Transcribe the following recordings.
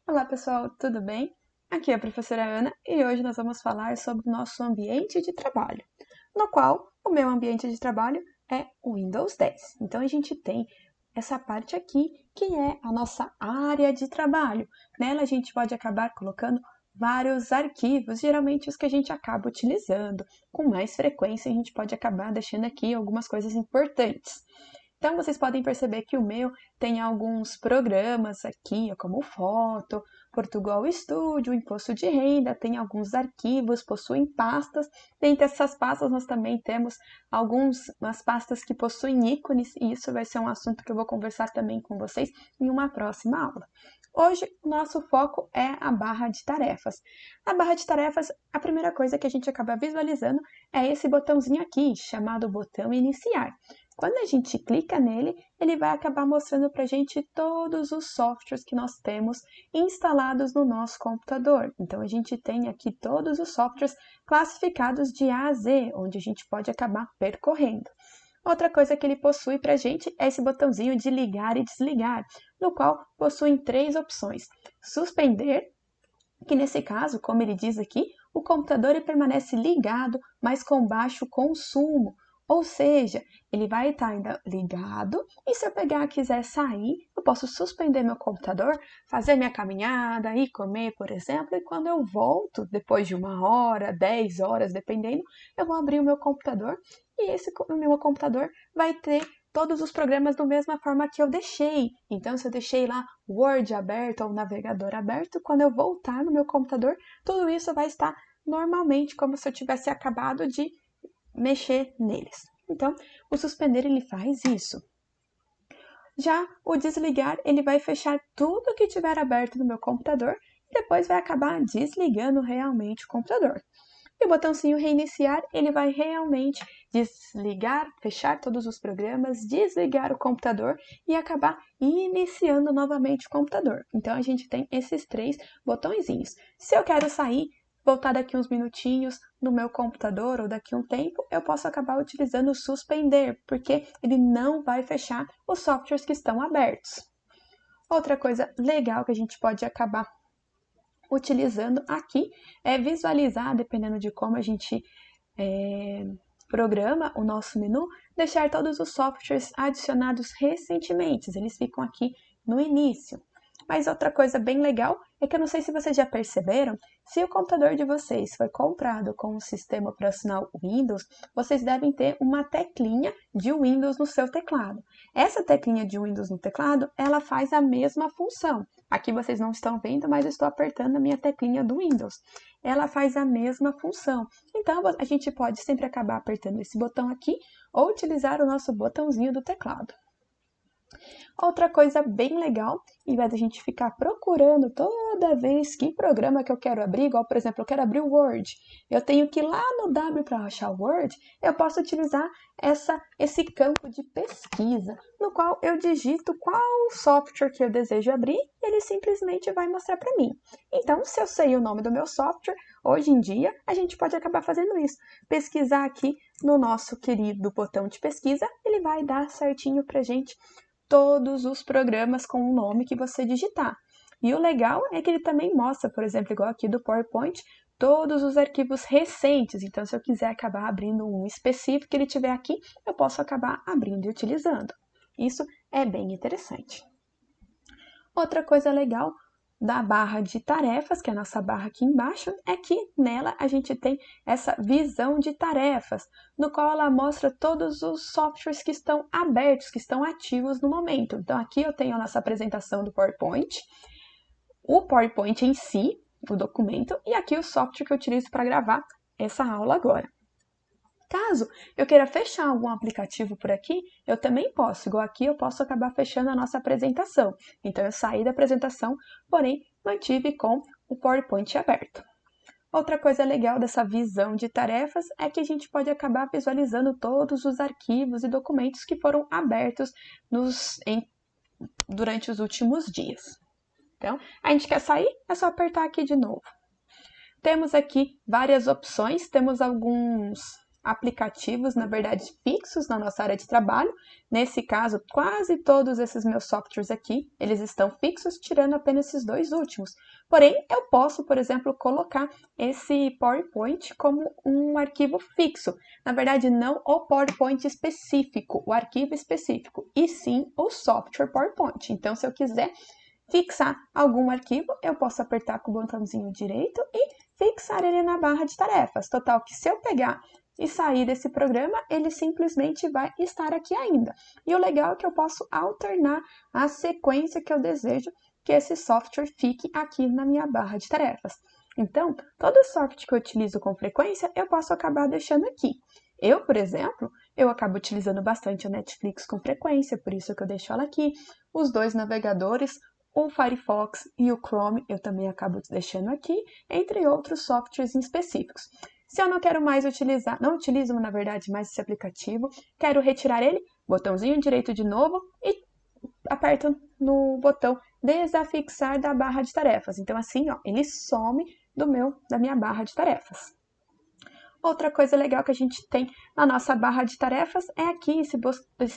Olá pessoal, tudo bem? Aqui é a professora Ana e hoje nós vamos falar sobre o nosso ambiente de trabalho, no qual o meu ambiente de trabalho é o Windows 10. Então a gente tem essa parte aqui que é a nossa área de trabalho. Nela a gente pode acabar colocando vários arquivos, geralmente os que a gente acaba utilizando com mais frequência, a gente pode acabar deixando aqui algumas coisas importantes. Então, vocês podem perceber que o meu tem alguns programas aqui, como Foto, Portugal Studio, Imposto de Renda, tem alguns arquivos, possuem pastas. Dentre essas pastas, nós também temos algumas pastas que possuem ícones, e isso vai ser um assunto que eu vou conversar também com vocês em uma próxima aula. Hoje, o nosso foco é a barra de tarefas. A barra de tarefas, a primeira coisa que a gente acaba visualizando é esse botãozinho aqui, chamado botão iniciar. Quando a gente clica nele, ele vai acabar mostrando para a gente todos os softwares que nós temos instalados no nosso computador. Então, a gente tem aqui todos os softwares classificados de A a Z, onde a gente pode acabar percorrendo. Outra coisa que ele possui para a gente é esse botãozinho de ligar e desligar, no qual possuem três opções. Suspender, que nesse caso, como ele diz aqui, o computador ele permanece ligado, mas com baixo consumo. Ou seja, ele vai estar ainda ligado e se eu pegar e quiser sair, eu posso suspender meu computador, fazer minha caminhada, ir comer, por exemplo, e quando eu volto, depois de 1 hora, 10 horas, dependendo, eu vou abrir o meu computador e esse meu computador vai ter todos os programas da mesma forma que eu deixei. Então, se eu deixei lá Word aberto ou navegador aberto, quando eu voltar no meu computador, tudo isso vai estar normalmente, como se eu tivesse acabado de mexer neles. Então, o suspender ele faz isso. Já o desligar, ele vai fechar tudo que tiver aberto no meu computador e depois vai acabar desligando realmente o computador. E o botãozinho reiniciar, ele vai realmente desligar, fechar todos os programas, desligar o computador e acabar iniciando novamente o computador. Então, a gente tem esses três botõezinhos. Se eu quero sair, voltar daqui uns minutinhos no meu computador ou daqui um tempo, eu posso acabar utilizando o suspender, porque ele não vai fechar os softwares que estão abertos. Outra coisa legal que a gente pode acabar utilizando aqui é visualizar, dependendo de como a gente programa o nosso menu, deixar todos os softwares adicionados recentemente, eles ficam aqui no início. Mas outra coisa bem legal é que eu não sei se vocês já perceberam, se o computador de vocês foi comprado com o sistema operacional Windows, vocês devem ter uma teclinha de Windows no seu teclado. Essa teclinha de Windows no teclado, ela faz a mesma função. Aqui vocês não estão vendo, mas eu estou apertando a minha teclinha do Windows. Ela faz a mesma função. Então, a gente pode sempre acabar apertando esse botão aqui ou utilizar o nosso botãozinho do teclado. Outra coisa bem legal, em vez de a gente ficar procurando toda vez que programa que eu quero abrir, igual, por exemplo, eu quero abrir o Word, eu tenho que ir lá no W para achar o Word, eu posso utilizar esse campo de pesquisa, no qual eu digito qual software que eu desejo abrir e ele simplesmente vai mostrar para mim. Então, se eu sei o nome do meu software, hoje em dia, a gente pode acabar fazendo isso. Pesquisar aqui no nosso querido botão de pesquisa, ele vai dar certinho para a gente todos os programas com o nome que você digitar. E o legal é que ele também mostra, por exemplo, igual aqui do PowerPoint, todos os arquivos recentes. Então, se eu quiser acabar abrindo um específico que ele tiver aqui, eu posso acabar abrindo e utilizando. Isso é bem interessante. Outra coisa legal da barra de tarefas, que é a nossa barra aqui embaixo, é que nela a gente tem essa visão de tarefas, no qual ela mostra todos os softwares que estão abertos, que estão ativos no momento. Então aqui eu tenho a nossa apresentação do PowerPoint, o PowerPoint em si, o documento, e aqui o software que eu utilizo para gravar essa aula agora. Caso eu queira fechar algum aplicativo por aqui, eu também posso. Igual aqui, eu posso acabar fechando a nossa apresentação. Então, eu saí da apresentação, porém, mantive com o PowerPoint aberto. Outra coisa legal dessa visão de tarefas é que a gente pode acabar visualizando todos os arquivos e documentos que foram abertos durante os últimos dias. Então, a gente quer sair? É só apertar aqui de novo. Temos aqui várias opções, temos alguns aplicativos, na verdade, fixos na nossa área de trabalho. Nesse caso, quase todos esses meus softwares aqui, eles estão fixos, tirando apenas esses dois últimos. Porém, eu posso, por exemplo, colocar esse PowerPoint como um arquivo fixo. Na verdade, não o PowerPoint específico, o arquivo específico, e sim o software PowerPoint. Então, se eu quiser fixar algum arquivo, eu posso apertar com o botãozinho direito e fixar ele na barra de tarefas. Total que se eu pegar e sair desse programa, ele simplesmente vai estar aqui ainda. E o legal é que eu posso alternar a sequência que eu desejo que esse software fique aqui na minha barra de tarefas. Então, todo software que eu utilizo com frequência, eu posso acabar deixando aqui. Eu, por exemplo, eu acabo utilizando bastante a Netflix com frequência, por isso que eu deixo ela aqui. Os dois navegadores, o Firefox e o Chrome, eu também acabo deixando aqui, entre outros softwares específicos. Se eu não quero mais utilizar, não utilizo, na verdade, mais esse aplicativo, quero retirar ele, botãozinho direito de novo e aperto no botão desafixar da barra de tarefas. Então, assim, ó, ele some da minha barra de tarefas. Outra coisa legal que a gente tem na nossa barra de tarefas é aqui esse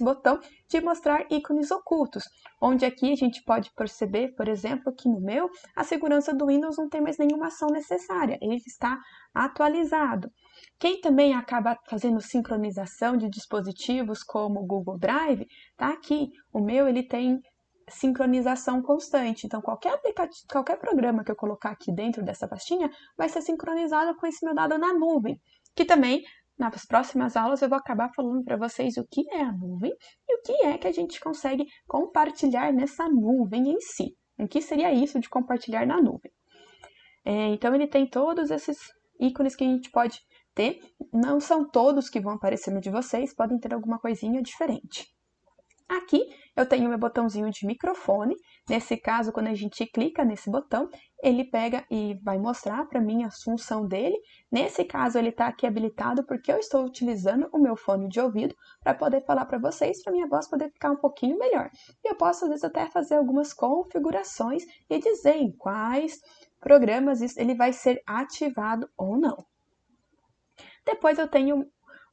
botão de mostrar ícones ocultos, onde aqui a gente pode perceber, por exemplo, que no meu, a segurança do Windows não tem mais nenhuma ação necessária, ele está atualizado. Quem também acaba fazendo sincronização de dispositivos como o Google Drive, tá aqui. O meu, ele tem sincronização constante. Então, qualquer programa que eu colocar aqui dentro dessa pastinha vai ser sincronizado com esse meu dado na nuvem, que também, nas próximas aulas, eu vou acabar falando para vocês o que é a nuvem e o que é que a gente consegue compartilhar nessa nuvem em si. O que seria isso de compartilhar na nuvem? Então, ele tem todos esses ícones que a gente pode ter. Não são todos que vão aparecer no de vocês, podem ter alguma coisinha diferente. Aqui eu tenho meu botãozinho de microfone. Nesse caso, quando a gente clica nesse botão, ele pega e vai mostrar para mim a função dele. Nesse caso, ele está aqui habilitado porque eu estou utilizando o meu fone de ouvido para poder falar para vocês, para minha voz poder ficar um pouquinho melhor. E eu posso, às vezes, até fazer algumas configurações e dizer em quais programas ele vai ser ativado ou não. Depois eu tenho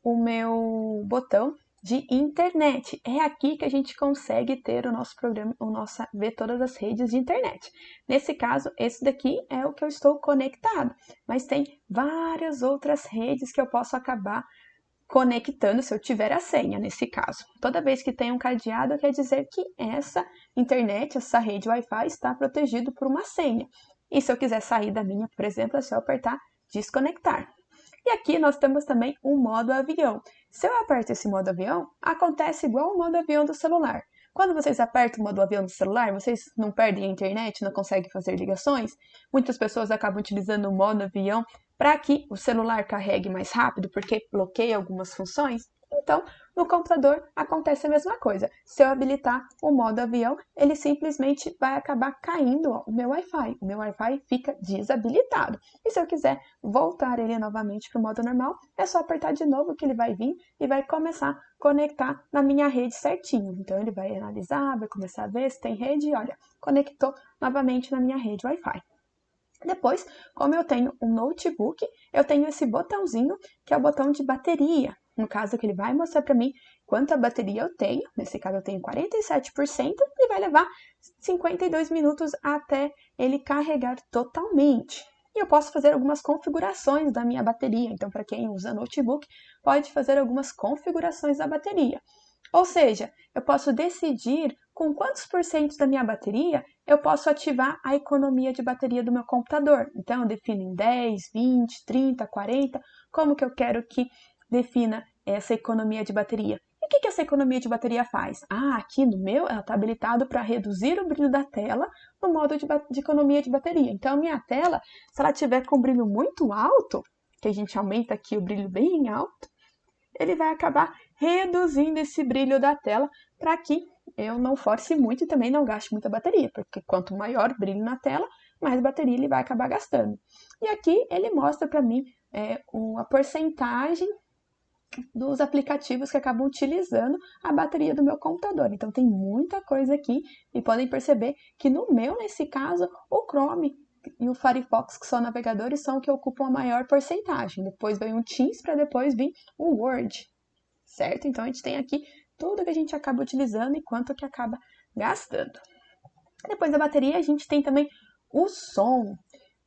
o meu botão de internet. É aqui que a gente consegue ter o nosso programa, ver todas as redes de internet. Nesse caso, esse daqui é o que eu estou conectado, mas tem várias outras redes que eu posso acabar conectando se eu tiver a senha, nesse caso. Toda vez que tem um cadeado, quer dizer que essa internet, essa rede Wi-Fi está protegida por uma senha. E se eu quiser sair da minha, por exemplo, é só apertar desconectar. E aqui nós temos também o modo avião. Se eu aperto esse modo avião, acontece igual o modo avião do celular. Quando vocês apertam o modo avião do celular, vocês não perdem a internet, não conseguem fazer ligações. Muitas pessoas acabam utilizando o modo avião para que o celular carregue mais rápido, porque bloqueia algumas funções. Então, no computador acontece a mesma coisa. Se eu habilitar o modo avião, ele simplesmente vai acabar caindo o meu Wi-Fi. O meu Wi-Fi fica desabilitado. E se eu quiser voltar ele novamente para o modo normal, é só apertar de novo que ele vai vir e vai começar a conectar na minha rede certinho. Então, ele vai analisar, vai começar a ver se tem rede e olha, conectou novamente na minha rede Wi-Fi. Depois, como eu tenho um notebook, eu tenho esse botãozinho que é o botão de bateria. No caso, que ele vai mostrar para mim quanta bateria eu tenho. Nesse caso, eu tenho 47% e vai levar 52 minutos até ele carregar totalmente. E eu posso fazer algumas configurações da minha bateria. Então, para quem usa notebook, pode fazer algumas configurações da bateria. Ou seja, eu posso decidir com quantos por cento da minha bateria eu posso ativar a economia de bateria do meu computador. Então, eu defino em 10, 20, 30, 40, como que eu quero que defina essa economia de bateria. E o que essa economia de bateria faz? Aqui no meu, ela está habilitado para reduzir o brilho da tela no modo de economia de bateria. Então, a minha tela, se ela tiver com brilho muito alto, que a gente aumenta aqui o brilho bem alto, ele vai acabar reduzindo esse brilho da tela para que eu não force muito e também não gaste muita bateria, porque quanto maior o brilho na tela, mais bateria ele vai acabar gastando. E aqui ele mostra para mim a porcentagem dos aplicativos que acabam utilizando a bateria do meu computador. Então tem muita coisa aqui e podem perceber que no meu, nesse caso, o Chrome e o Firefox, que são navegadores, são que ocupam a maior porcentagem. Depois vem o Teams, para depois vir o Word, certo? Então, a gente tem aqui tudo que a gente acaba utilizando e quanto que acaba gastando. Depois da bateria, a gente tem também o som.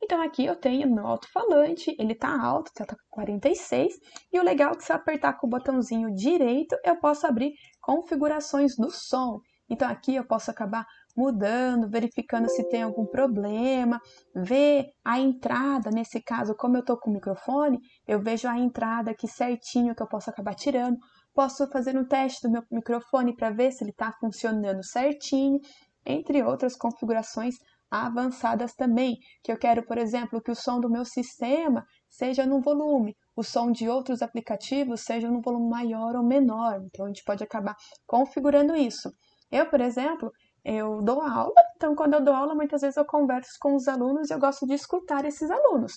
Então, aqui eu tenho meu alto-falante, ele tá alto, tá com 46, e o legal é que se eu apertar com o botãozinho direito, eu posso abrir configurações do som. Então, aqui eu posso acabar mudando, verificando se tem algum problema, ver a entrada, nesse caso, como eu tô com o microfone, eu vejo a entrada aqui certinho que eu posso acabar tirando. Posso fazer um teste do meu microfone para ver se ele está funcionando certinho, entre outras configurações avançadas também, que eu quero, por exemplo, que o som do meu sistema seja no volume, o som de outros aplicativos seja no volume maior ou menor, então a gente pode acabar configurando isso. Eu, por exemplo, eu dou aula, então quando eu dou aula, muitas vezes eu converso com os alunos e eu gosto de escutar esses alunos.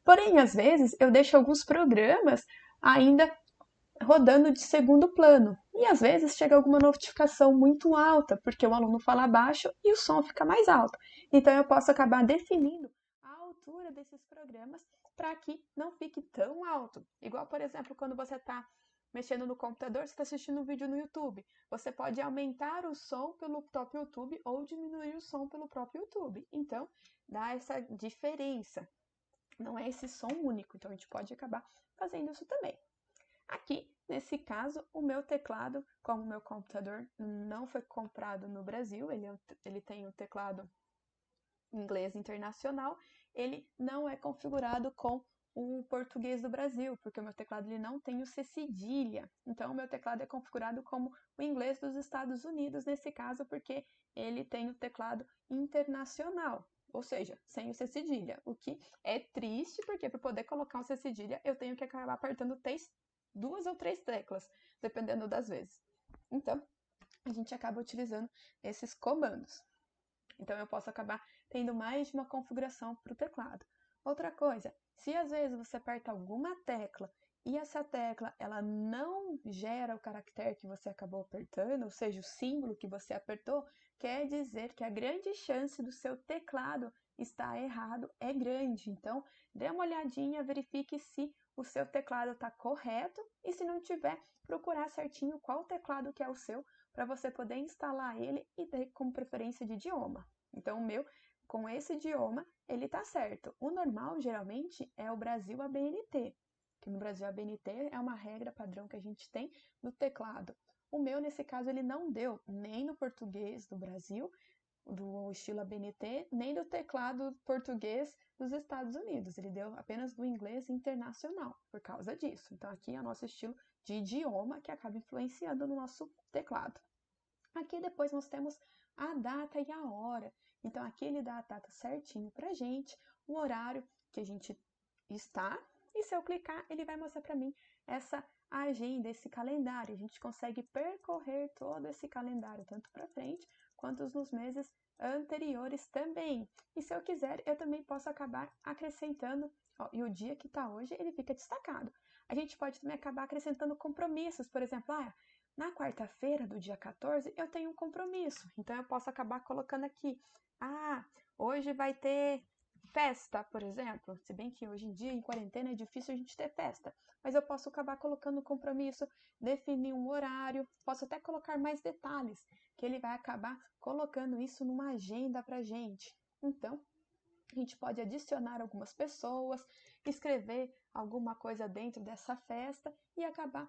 Porém, às vezes, eu deixo alguns programas ainda rodando de segundo plano. E às vezes chega alguma notificação muito alta, porque o aluno fala baixo e o som fica mais alto. Então eu posso acabar definindo a altura desses programas para que não fique tão alto. Igual, por exemplo, quando você está mexendo no computador, você está assistindo um vídeo no YouTube. Você pode aumentar o som pelo próprio YouTube ou diminuir o som pelo próprio YouTube. Então, dá essa diferença. Não é esse som único, então a gente pode acabar fazendo isso também. Aqui, nesse caso, o meu teclado, como o meu computador não foi comprado no Brasil, ele tem o teclado inglês internacional, ele não é configurado com o português do Brasil, porque o meu teclado ele não tem o C cedilha. Então, o meu teclado é configurado como o inglês dos Estados Unidos, nesse caso, porque ele tem o teclado internacional, ou seja, sem o C cedilha, o que é triste, porque para poder colocar um C cedilha, eu tenho que acabar apertando duas ou três teclas, dependendo das vezes. Então, a gente acaba utilizando esses comandos. Então, eu posso acabar tendo mais de uma configuração para o teclado. Outra coisa, se às vezes você aperta alguma tecla e essa tecla ela não gera o caractere que você acabou apertando, ou seja, o símbolo que você apertou, quer dizer que a grande chance do seu teclado estar errado é grande. Então, dê uma olhadinha, verifique se o seu teclado está correto e se não tiver, procurar certinho qual teclado que é o seu para você poder instalar ele e ter como preferência de idioma. Então, o meu, com esse idioma, ele tá certo. O normal, geralmente, é o Brasil ABNT, que no Brasil ABNT é uma regra padrão que a gente tem no teclado. O meu, nesse caso, ele não deu nem no português do Brasil, do estilo ABNT, nem do teclado português dos Estados Unidos. Ele deu apenas do inglês internacional, por causa disso. Então, aqui é o nosso estilo de idioma que acaba influenciando no nosso teclado. Aqui depois nós temos a data e a hora. Então, aqui ele dá a data certinho pra gente, o horário que a gente está, e se eu clicar, ele vai mostrar para mim essa agenda, esse calendário. A gente consegue percorrer todo esse calendário, tanto para frente quanto nos meses anteriores também. E se eu quiser, eu também posso acabar acrescentando, ó, e o dia que está hoje, ele fica destacado. A gente pode também acabar acrescentando compromissos, por exemplo, na quarta-feira do dia 14, eu tenho um compromisso, então eu posso acabar colocando aqui, hoje vai ter festa, por exemplo, se bem que hoje em dia, em quarentena, é difícil a gente ter festa, mas eu posso acabar colocando um compromisso, definir um horário, posso até colocar mais detalhes, que ele vai acabar colocando isso numa agenda pra gente. Então, a gente pode adicionar algumas pessoas, escrever alguma coisa dentro dessa festa e acabar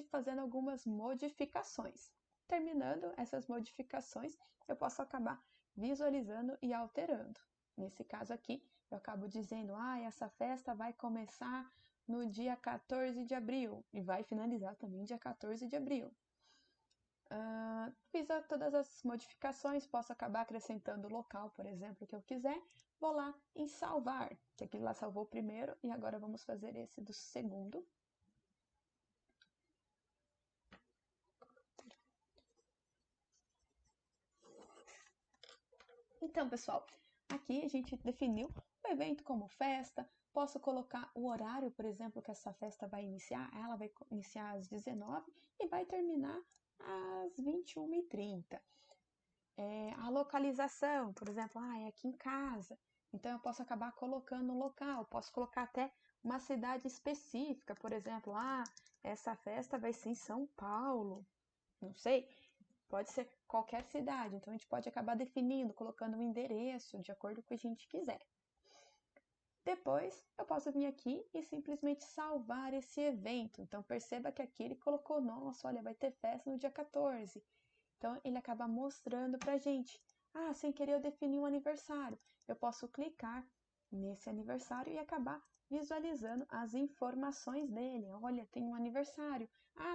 fazendo algumas modificações. Terminando essas modificações, eu posso acabar visualizando e alterando. Nesse caso aqui, eu acabo dizendo, essa festa vai começar no dia 14 de abril e vai finalizar também dia 14 de abril. Fiz todas as modificações, posso acabar acrescentando o local, por exemplo, que eu quiser. Vou lá em salvar, que aquele lá salvou o primeiro, e agora vamos fazer esse do segundo. Então, pessoal, aqui a gente definiu o evento como festa. Posso colocar o horário, por exemplo, que essa festa vai iniciar. Ela vai iniciar às 19 e vai terminar às 21h30. A localização, por exemplo, é aqui em casa. Então, eu posso acabar colocando um local, posso colocar até uma cidade específica, por exemplo, essa festa vai ser em São Paulo, não sei, pode ser qualquer cidade, então a gente pode acabar definindo, colocando um endereço de acordo com o que a gente quiser. Depois, eu posso vir aqui e simplesmente salvar esse evento. Então, perceba que aqui ele colocou, nossa, olha, vai ter festa no dia 14. Então, ele acaba mostrando pra gente. Sem querer eu defini um aniversário. Eu posso clicar nesse aniversário e acabar visualizando as informações dele. Olha, tem um aniversário.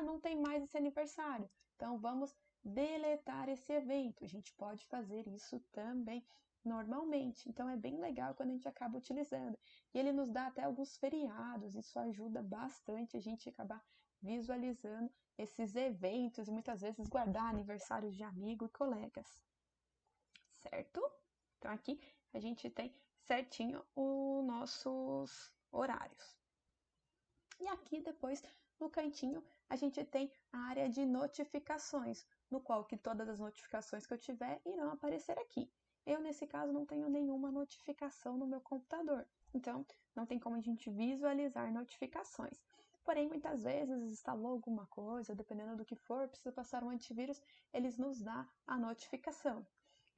Não tem mais esse aniversário. Então, vamos deletar esse evento. A gente pode fazer isso também normalmente. Então, é bem legal quando a gente acaba utilizando. E ele nos dá até alguns feriados. Isso ajuda bastante a gente acabar visualizando esses eventos e muitas vezes guardar aniversários de amigo e colegas, certo? Então aqui a gente tem certinho os nossos horários. E aqui depois no cantinho a gente tem a área de notificações, no qual que todas as notificações que eu tiver irão aparecer aqui. Eu nesse caso não tenho nenhuma notificação no meu computador, então não tem como a gente visualizar notificações. Porém, muitas vezes instalou alguma coisa, dependendo do que for, precisa passar um antivírus, eles nos dão a notificação.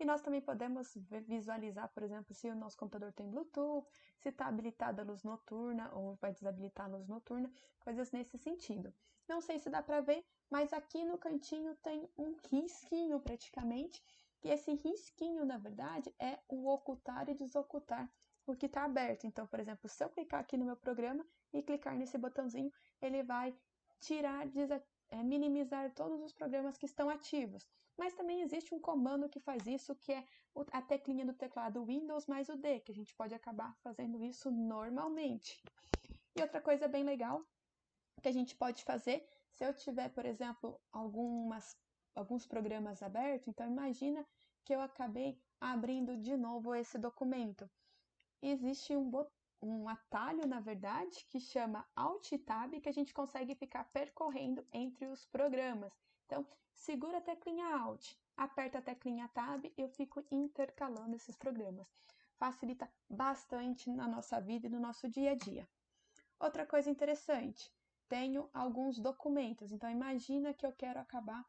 E nós também podemos visualizar, por exemplo, se o nosso computador tem Bluetooth, se está habilitada a luz noturna ou vai desabilitar a luz noturna, coisas nesse sentido. Não sei se dá para ver, mas aqui no cantinho tem um risquinho praticamente, e esse risquinho, na verdade, é o ocultar e desocultar o que está aberto. Então, por exemplo, se eu clicar aqui no meu programa e clicar nesse botãozinho, ele vai tirar, minimizar todos os programas que estão ativos. Mas também existe um comando que faz isso, que é a teclinha do teclado Windows mais o D, que a gente pode acabar fazendo isso normalmente. E outra coisa bem legal que a gente pode fazer, se eu tiver, por exemplo, alguns programas abertos, então imagina que eu acabei abrindo de novo esse documento. Existe um atalho, na verdade, que chama Alt Tab, que a gente consegue ficar percorrendo entre os programas. Então, segura a teclinha Alt, aperta a teclinha Tab e eu fico intercalando esses programas. Facilita bastante na nossa vida e no nosso dia a dia. Outra coisa interessante, tenho alguns documentos. Então, imagina que eu quero acabar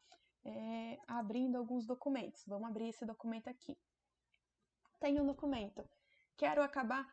abrindo alguns documentos. Vamos abrir esse documento aqui. Tenho um documento. Quero acabar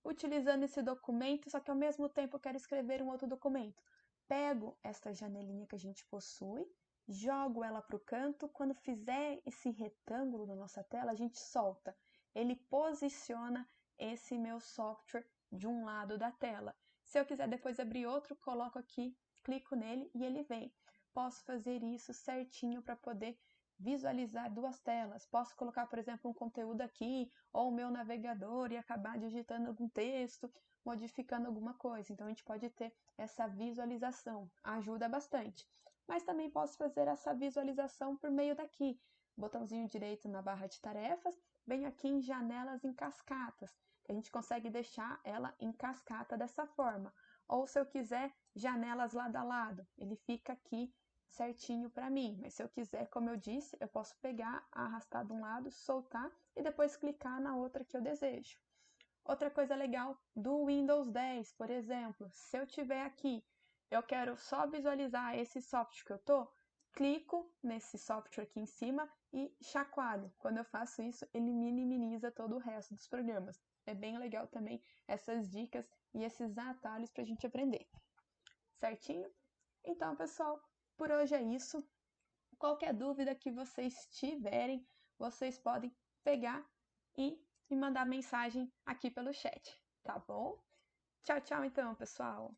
utilizando esse documento, só que ao mesmo tempo eu quero escrever um outro documento. Pego esta janelinha que a gente possui, jogo ela para o canto, quando fizer esse retângulo na nossa tela, a gente solta. Ele posiciona esse meu software de um lado da tela. Se eu quiser depois abrir outro, coloco aqui, clico nele e ele vem. Posso fazer isso certinho para poder visualizar duas telas. Posso colocar, por exemplo, um conteúdo aqui, ou o meu navegador e acabar digitando algum texto, modificando alguma coisa. Então, a gente pode ter essa visualização, ajuda bastante. Mas também posso fazer essa visualização por meio daqui, botãozinho direito na barra de tarefas, bem aqui em janelas em cascatas. A gente consegue deixar ela em cascata dessa forma. Ou se eu quiser, janelas lado a lado, ele fica aqui certinho para mim, mas se eu quiser, como eu disse, eu posso pegar, arrastar de um lado, soltar e depois clicar na outra que eu desejo. Outra coisa legal do Windows 10, por exemplo, se eu tiver aqui, eu quero só visualizar esse software que eu tô, clico nesse software aqui em cima e chacoalho. Quando eu faço isso, ele minimiza todo o resto dos programas. É bem legal também essas dicas e esses atalhos para a gente aprender. Certinho? Então, pessoal, por hoje é isso. Qualquer dúvida que vocês tiverem, vocês podem pegar e me mandar mensagem aqui pelo chat, tá bom? Tchau, tchau então, pessoal!